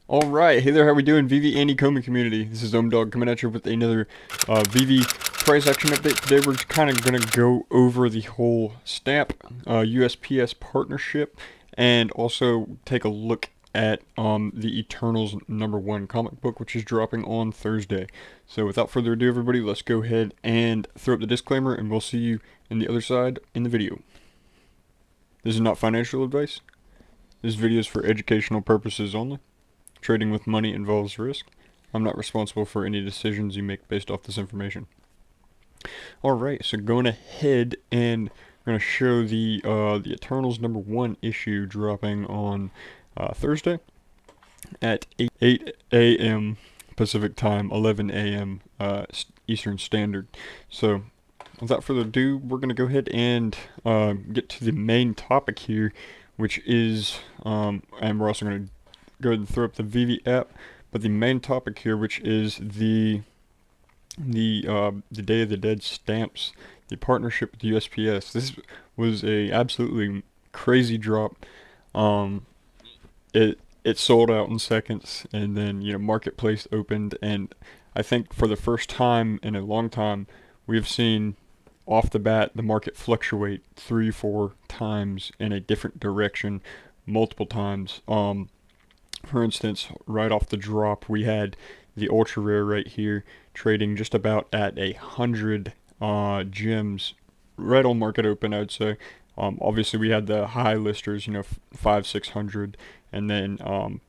Alright, hey there, how we doing, Veve and Ecomi community? This is OhmDawg coming at you with another Veve price action update. Today we're kind of going to go over the whole stamp USPS partnership and also take a look at the Eternals #1 comic book, which is dropping on Thursday. So without further ado, everybody, let's go ahead and throw up the disclaimer, and we'll see you in the other side in the video. This is not financial advice. This video is for educational purposes only. Trading with money involves risk. I'm not responsible for any decisions you make based off this information. Alright, so going ahead and I'm going to show the Eternals #1 issue dropping on Thursday at 8 a.m. Pacific time, 11 a.m. Eastern Standard. So without further ado, we're going to go ahead and get to the main topic here, which is, and we're also going to go ahead and throw up the Veve app, but the main topic here, which is the Day of the Dead stamps, the partnership with the USPS. This was a absolutely crazy drop. It sold out in seconds, and then Marketplace opened, and I think for the first time in a long time, we have seen off the bat the market fluctuate 3-4 times in a different direction, multiple times. For instance, right off the drop, we had the ultra rare right here trading just about at 100 gems right on market open, I'd say. Obviously, we had the high listers, 500-600, and then a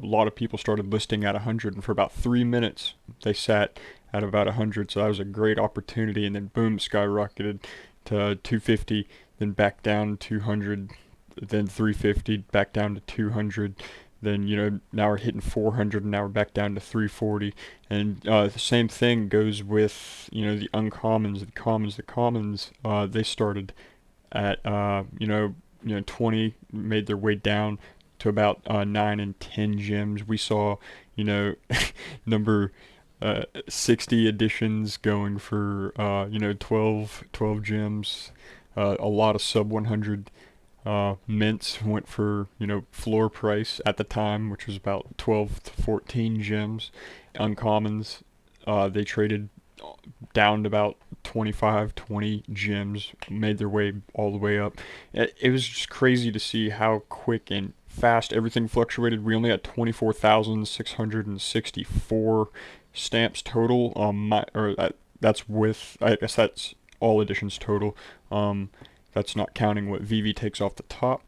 lot of people started listing at 100, and for about 3 minutes they sat at about 100. So that was a great opportunity, and then boom, skyrocketed to 250, then back down 200, then 350, back down to 200. Then now we're hitting 400, and now we're back down to 340. And the same thing goes with the uncommons, the commons. They started at 20, made their way down to about 9 and 10 gems. We saw number 60 editions going for 12 gems. A lot of sub 100 mints went for floor price at the time, which was about 12 to 14 gems. Uncommons, they traded down to about 25, 20 gems, made their way all the way up. It was just crazy to see how quick and fast everything fluctuated. We only had 24,664 stamps total. That's with, I guess that's all editions total. That's not counting what Veve takes off the top.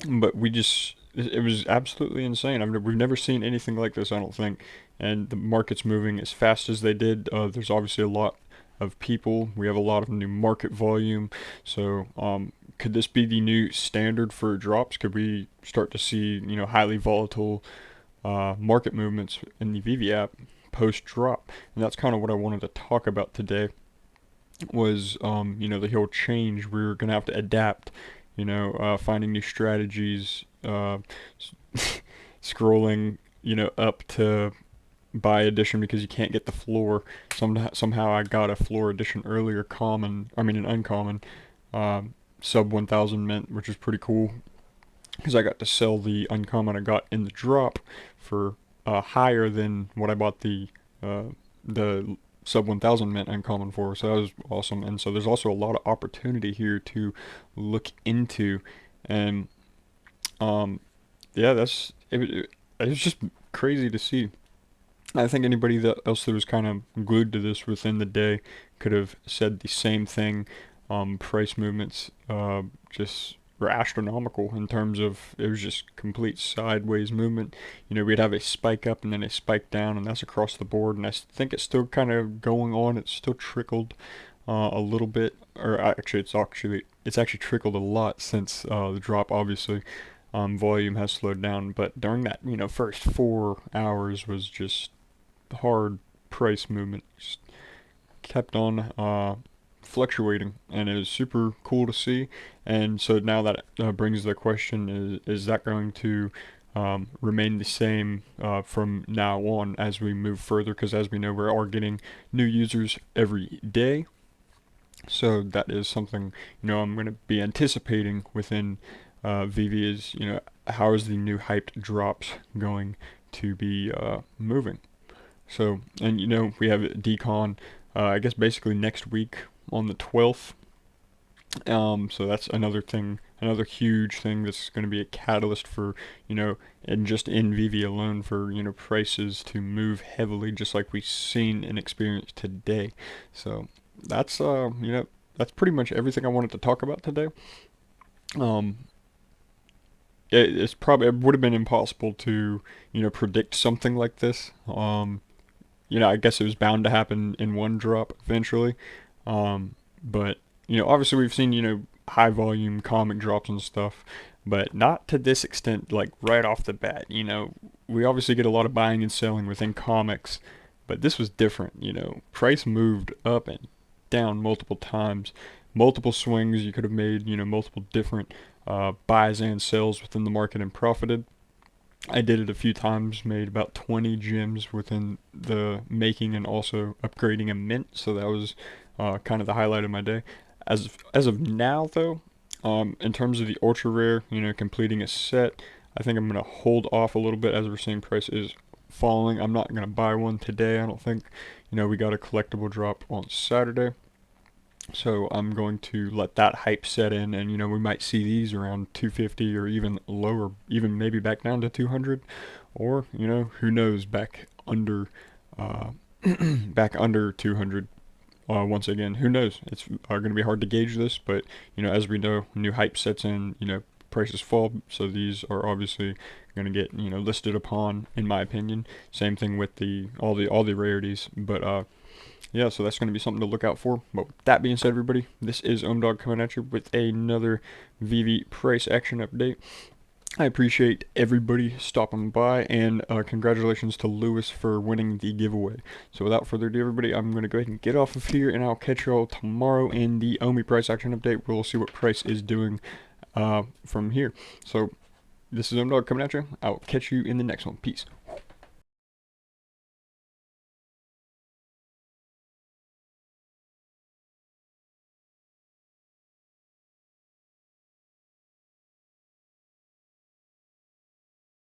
But it was absolutely insane. We've never seen anything like this, I don't think. And the market's moving as fast as they did. There's obviously a lot of people. We have a lot of new market volume. So could this be the new standard for drops? Could we start to see highly volatile market movements in the Veve app post drop? And that's kind of what I wanted to talk about today. Was the whole change. We're gonna have to adapt, finding new strategies, scrolling up to buy edition because you can't get the floor. Somehow I got a floor edition earlier, an uncommon, sub 1000 mint, which is pretty cool because I got to sell the uncommon I got in the drop for higher than what I bought the sub 1000 mint uncommon for. So that was awesome. And so there's also a lot of opportunity here to look into. And yeah, it was just crazy to see. I think anybody else that was kind of glued to this within the day could have said the same thing. Price movements just were astronomical in terms of, it was just complete sideways movement. We'd have a spike up and then a spike down, and that's across the board. And I think it's still kind of going on. It's still trickled a little bit, or actually it's actually trickled a lot since the drop. Obviously, volume has slowed down, but during that first 4 hours was just hard price movement. Just kept on fluctuating, and it was super cool to see. And so now that brings the question, is that going to remain the same from now on as we move further? Because as we know, we are getting new users every day, so that is something I'm going to be anticipating within Veve. Is how is the new hyped drops going to be moving. So, and we have decon, I guess basically next week on the 12th. So that's another thing, another huge thing that's going to be a catalyst for, and just in Veve alone for, prices to move heavily, just like we've seen and experienced today. So that's, that's pretty much everything I wanted to talk about today. Um, it would have been impossible to, predict something like this. I guess it was bound to happen in one drop eventually. But obviously we've seen, high volume comic drops and stuff, but not to this extent, like right off the bat. We obviously get a lot of buying and selling within comics, but this was different. Price moved up and down multiple times, multiple swings. You could have made, multiple different buys and sells within the market and profited. I did it a few times, made about 20 gems within the making and also upgrading a mint, so that was kind of the highlight of my day. As of now, though, in terms of the ultra rare, completing a set, I think I'm gonna hold off a little bit as we're seeing price is falling. I'm not gonna buy one today. I don't think. We got a collectible drop on Saturday, so I'm going to let that hype set in, and we might see these around 250 or even lower, even maybe back down to 200, or who knows, back under, back under 200. Once again, who knows? It's going to be hard to gauge this, but as we know, new hype sets in. Prices fall, so these are obviously going to get listed upon, in my opinion. Same thing with all the rarities, but yeah, so that's going to be something to look out for. But with that being said, everybody, this is OhmDawg coming at you with another Veve price action update. I appreciate everybody stopping by, and congratulations to Lewis for winning the giveaway. So without further ado, everybody, I'm going to go ahead and get off of here, and I'll catch you all tomorrow in the Omi price action update. We'll see what price is doing from here. So this is OhmDawg coming at you. I'll catch you in the next one. Peace.